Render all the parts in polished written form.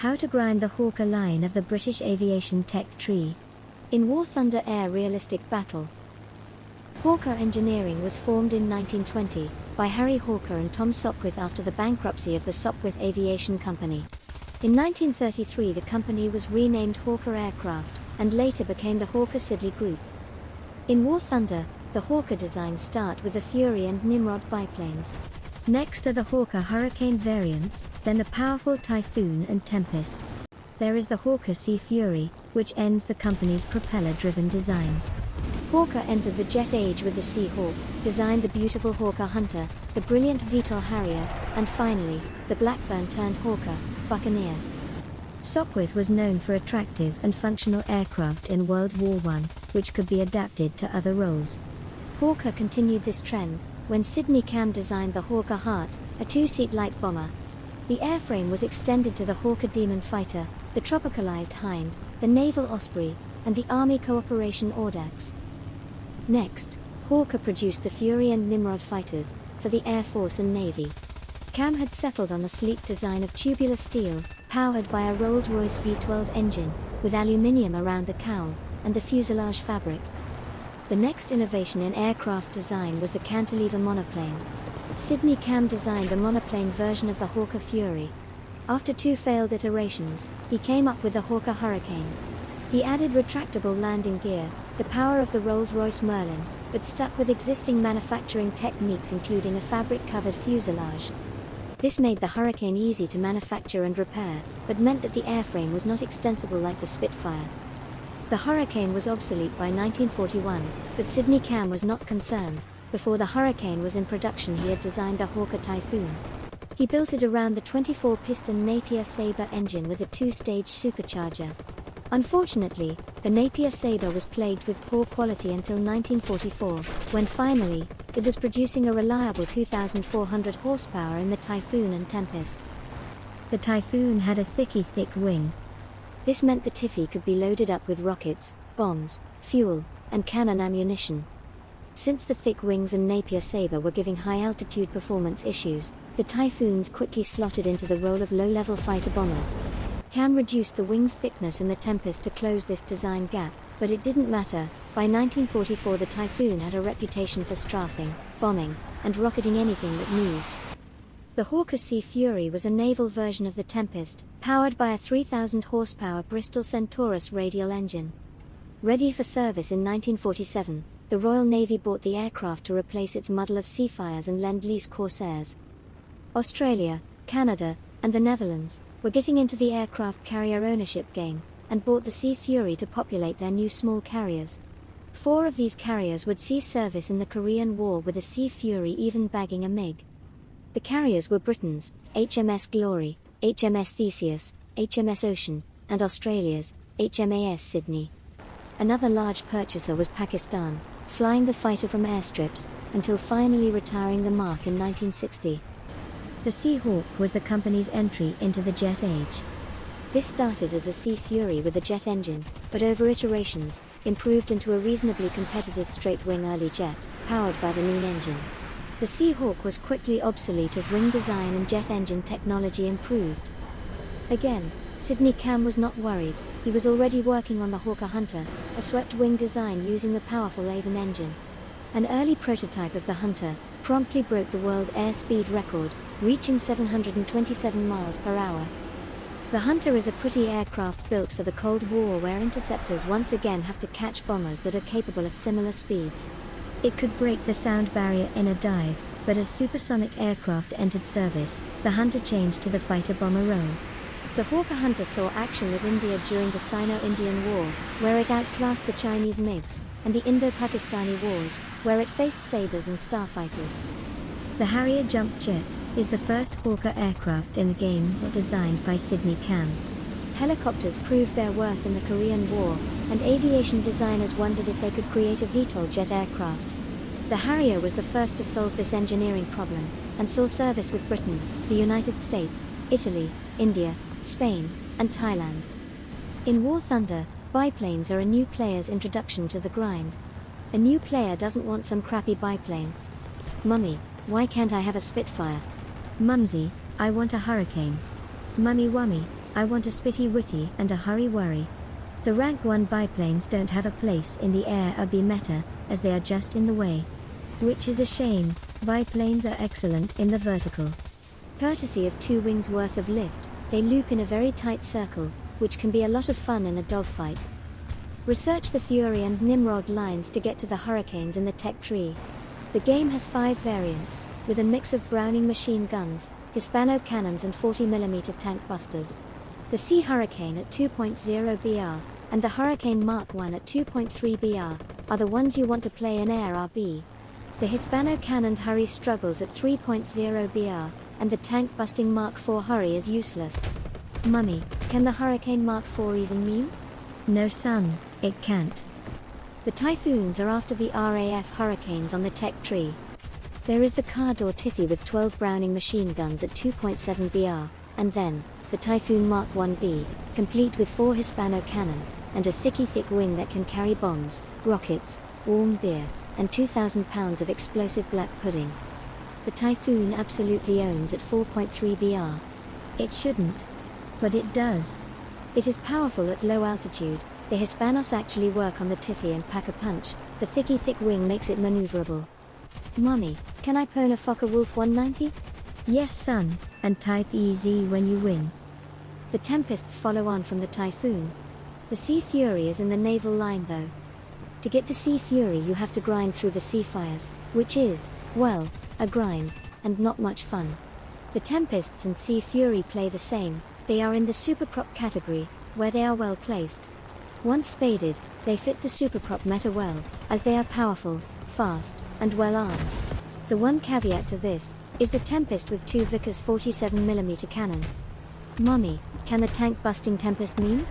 How to grind the Hawker line of the British aviation tech tree. In Warthunder Air Realistic Battle. Hawker Engineering was formed in 1920 by Harry Hawker and Tom Sopwith after the bankruptcy of the Sopwith Aviation Company. In 1933 the company was renamed Hawker Aircraft and later became the Hawker Siddeley Group. In Warthunder, the Hawker designs start with the Fury and Nimrod biplanes. Next are the Hawker Hurricane variants, then the powerful Typhoon and Tempest. There is the Hawker Sea Fury, which ends the company's propeller-driven designs. Hawker entered the jet age with the Sea Hawk, designed the beautiful Hawker Hunter, the brilliant VTOL Harrier, and finally, the Blackburn-turned-Hawker, Buccaneer. Sopwith was known for attractive and functional aircraft in World War I, which could be adapted to other roles. Hawker continued this trend when Sidney Cam designed the Hawker Hart, a two-seat light bomber. The airframe was extended to the Hawker Demon fighter, the tropicalized Hind, the Naval Osprey, and the Army Cooperation Audax. Next, Hawker produced the Fury and Nimrod fighters for the Air Force and Navy. Cam had settled on a sleek design of tubular steel, powered by a Rolls-Royce V12 engine, with aluminium around the cowl and the fuselage fabric. The next innovation in aircraft design was the cantilever monoplane. Sidney Cam designed a monoplane version of the Hawker Fury. After two failed iterations, he came up with the Hawker Hurricane. He added retractable landing gear, the power of the Rolls-Royce Merlin, but stuck with existing manufacturing techniques including a fabric-covered fuselage. This made the Hurricane easy to manufacture and repair, but meant that the airframe was not extensible like the Spitfire. The Hurricane was obsolete by 1941, but Sidney Cam was not concerned. Before the Hurricane was in production he had designed the Hawker Typhoon. He built it around the 24-piston Napier Sabre engine with a two-stage supercharger. Unfortunately, the Napier Sabre was plagued with poor quality until 1944, when finally, it was producing a reliable 2,400 horsepower in the Typhoon and Tempest. The Typhoon had a thick wing. This meant the Tiffy could be loaded up with rockets, bombs, fuel, and cannon ammunition. Since the thick wings and Napier Sabre were giving high-altitude performance issues, the Typhoons quickly slotted into the role of low-level fighter bombers. Cam reduced the wing's thickness in the Tempest to close this design gap, but it didn't matter. By 1944 the Typhoon had a reputation for strafing, bombing, and rocketing anything that moved. The Hawker Sea Fury was a naval version of the Tempest, powered by a 3,000 horsepower Bristol Centaurus radial engine. Ready for service in 1947, the Royal Navy bought the aircraft to replace its muddle of Seafires and Lend-Lease Corsairs. Australia, Canada, and the Netherlands were getting into the aircraft carrier ownership game, and bought the Sea Fury to populate their new small carriers. 4 of these carriers would see service in the Korean War, with the Sea Fury even bagging a MiG. The carriers were Britain's HMS Glory, HMS Theseus, HMS Ocean, and Australia's HMAS Sydney. Another large purchaser was Pakistan, flying the fighter from airstrips, until finally retiring the Mark in 1960. The Sea Hawk was the company's entry into the jet age. This started as a Sea Fury with a jet engine, but over iterations, improved into a reasonably competitive straight-wing early jet, powered by the Nene engine. The Sea Hawk was quickly obsolete as wing design and jet engine technology improved. Again, Sidney Cam was not worried. He was already working on the Hawker Hunter, a swept-wing design using the powerful Avon engine. An early prototype of the Hunter promptly broke the world airspeed record, reaching 727 miles per hour. The Hunter is a pretty aircraft built for the Cold War, where interceptors once again have to catch bombers that are capable of similar speeds. It could break the sound barrier in a dive, but as supersonic aircraft entered service, the Hunter changed to the fighter-bomber role. The Hawker Hunter saw action with India during the Sino-Indian War, where it outclassed the Chinese MiGs, and the Indo-Pakistani Wars, where it faced Sabres and starfighters. The Harrier jump jet is the first Hawker aircraft in the game designed by Sidney Cam. Helicopters proved their worth in the Korean War, and aviation designers wondered if they could create a VTOL jet aircraft. The Harrier was the first to solve this engineering problem, and saw service with Britain, the United States, Italy, India, Spain, and Thailand. In Warthunder, biplanes are a new player's introduction to the grind. A new player doesn't want some crappy biplane. Mummy, why can't I have a Spitfire? Mumsy, I want a Hurricane. Mummy Wummy, I want a spitty witty and a hurry worry. The rank 1 biplanes don't have a place in the air or B meta, as they are just in the way. Which is a shame. Biplanes are excellent in the vertical. Courtesy of 2 wings worth of lift, they loop in a very tight circle, which can be a lot of fun in a dogfight. Research the Fury and Nimrod lines to get to the Hurricanes in the tech tree. The game has 5 variants, with a mix of Browning machine guns, Hispano cannons and 40mm tank busters. The Sea Hurricane at 2.0 BR, and the Hurricane Mark I at 2.3 BR, are the ones you want to play in Air RB. The Hispano cannoned Hurry struggles at 3.0 BR, and the tank-busting Mark IV Hurry is useless. Mummy, can the Hurricane Mark IV even meme? No son, it can't. The Typhoons are after the RAF Hurricanes on the tech tree. There is the Cardor Tiffy with 12 Browning machine guns at 2.7 BR, and then, the Typhoon Mark 1B, complete with 4 Hispano cannon, and a thick wing that can carry bombs, rockets, warm beer, and 2,000 pounds of explosive black pudding. The Typhoon absolutely owns at 4.3 BR. It shouldn't. But it does. It is powerful at low altitude. The Hispanos actually work on the Tiffy and pack a punch. The thick wing makes it maneuverable. Mommy, can I pwn a Focke-Wulf 190? Yes son, and type EZ when you win. The Tempests follow on from the Typhoon. The Sea Fury is in the naval line though. To get the Sea Fury you have to grind through the Sea Fires, which is, well, a grind, and not much fun. The Tempests and Sea Fury play the same. They are in the Supercrop category, where they are well placed. Once spaded, they fit the Supercrop meta well, as they are powerful, fast, and well armed. The one caveat to this is the Tempest with 2 Vickers 47mm cannon. Mommy, can the tank-busting Tempest meme?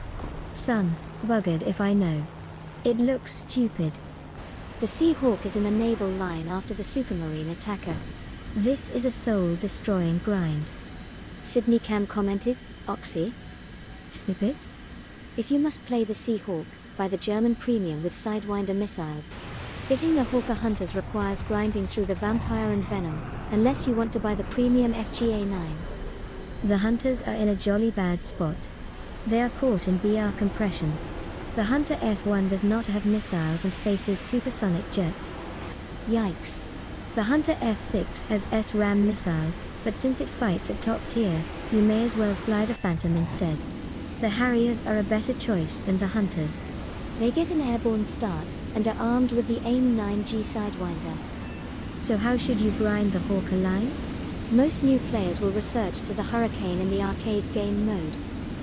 Son, buggered if I know. It looks stupid. The Sea Hawk is in the naval line after the Supermarine attacker. This is a soul-destroying grind. Sydney Cam commented, Oxy? Snippet? If you must play the Sea Hawk, buy the German premium with Sidewinder missiles. Hitting the Hawker Hunters requires grinding through the Vampire and Venom, unless you want to buy the premium FGA-9. The Hunters are in a jolly bad spot. They are caught in BR compression. The Hunter F1 does not have missiles and faces supersonic jets. Yikes. The Hunter F6 has SRAM missiles, but since it fights at top tier, you may as well fly the Phantom instead. The Harriers are a better choice than the Hunters. They get an airborne start, and are armed with the AIM-9G Sidewinder. So how should you grind the Hawker line? Most new players will research to the Hurricane in the arcade game mode.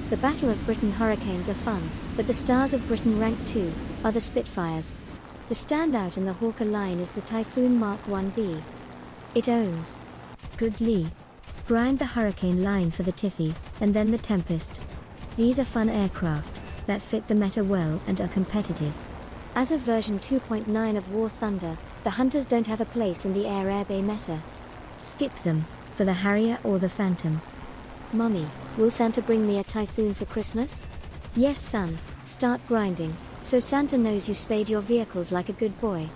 The Battle of Britain Hurricanes are fun, but the Stars of Britain Rank 2 are the Spitfires. The standout in the Hawker line is the Typhoon Mark 1B. It owns good Lee. Grind the Hurricane line for the Tiffy, and then the Tempest. These are fun aircraft that fit the meta well and are competitive. As of version 2.9 of Warthunder, the Hunters don't have a place in the Air Bay meta. Skip them, for the Harrier or the Phantom. Mummy, will Santa bring me a Typhoon for Christmas? Yes son, start grinding, so Santa knows you spade your vehicles like a good boy.